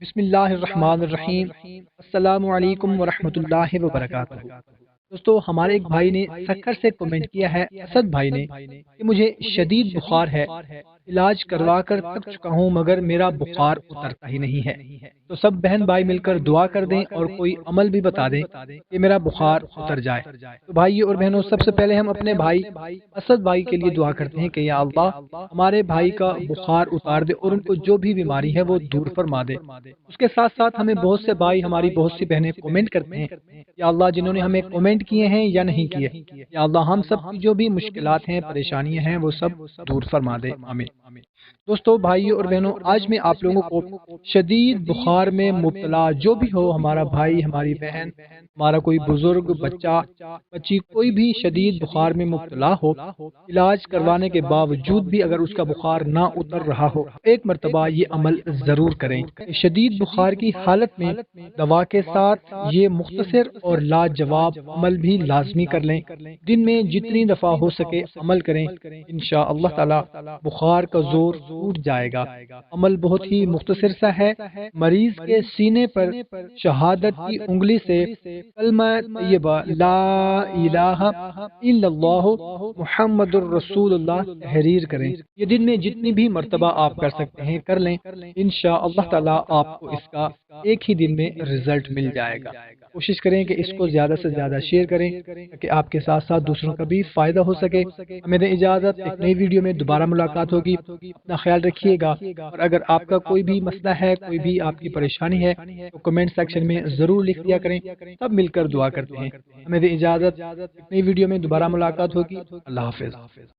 بسم اللہ الرحمن الرحیم۔ السلام علیکم ورحمۃ اللہ وبرکاتہ۔ دوستو، ہمارے ایک بھائی نے سکر سے کمنٹ کیا ہے، اسد بھائی نے، کہ مجھے شدید بخار ہے، علاج کروا کر تھک چکا ہوں مگر میرا بخار اترتا ہی نہیں ہے۔ تو سب بہن بھائی مل کر دعا کر دیں اور کوئی عمل بھی بتا دیں کہ میرا بخار اتر جائے۔ تو بھائی اور بہنوں، سب سے پہلے ہم اپنے بھائی اسد بھائی کے لیے دعا کرتے ہیں کہ یا اللہ ہمارے بھائی کا بخار اتار دے اور ان کو جو بھی بیماری ہے وہ دور فرما دے۔ اس کے ساتھ ساتھ ہمیں بہت سے بھائی، ہماری بہت سی بہنیں کمنٹ کرتے ہیں، یا اللہ جنہوں نے ہمیں کمنٹ کیے ہیں یا نہیں کیے، یا اللہ ہم سب کی جو بھی مشکلات ہیں، پریشانیاں ہیں، وہ سب دور فرما دے، آمین۔ دوستو، بھائیو اور بہنوں، آج میں آپ لوگوں کو شدید بخار میں مبتلا جو بھی ہو، ہمارا بھائی، ہماری بہن، ہمارا کوئی بزرگ، بچہ، بچی، کوئی بھی شدید بخار میں مبتلا ہو، علاج کروانے کے باوجود بھی اگر اس کا بخار نہ اتر رہا ہو، ایک مرتبہ یہ عمل ضرور کریں۔ شدید بخار کی حالت میں دوا کے ساتھ یہ مختصر اور لاجواب عمل بھی لازمی کر لیں۔ دن میں جتنی دفعہ ہو سکے عمل کریں، انشاءاللہ تعالی بخار کا زور ٹوٹ جائے گا۔ عمل بہت ہی مختصر سا ہے۔ مریض کے سینے پر شہادت کی انگلی سے کلمہ طیبہ لا الہ الا اللہ محمد الرسول اللہ تحریر کریں۔ یہ دن میں جتنی بھی مرتبہ آپ کر سکتے ہیں کر لیں، انشاءاللہ تعالی آپ کو اس کا ایک ہی دن میں رزلٹ مل جائے گا۔ کوشش کریں کہ اس کو زیادہ سے زیادہ شیئر کریں تاکہ آپ کے ساتھ ساتھ دوسروں کا بھی فائدہ ہو سکے۔ ہمیں دیں اجازت، ایک نئی ویڈیو میں دوبارہ ملاقات ہوگی۔ اپنا خیال رکھیے گا، اور اگر آپ کا کوئی بھی مسئلہ ہے، کوئی بھی آپ کی پریشانی ہے تو کمنٹ سیکشن میں ضرور لکھ دیا کریں، سب مل کر دعا کرتے ہیں۔ ہمیں دیں اجازت، ایک نئی ویڈیو میں دوبارہ ملاقات ہوگی۔ اللہ حافظ۔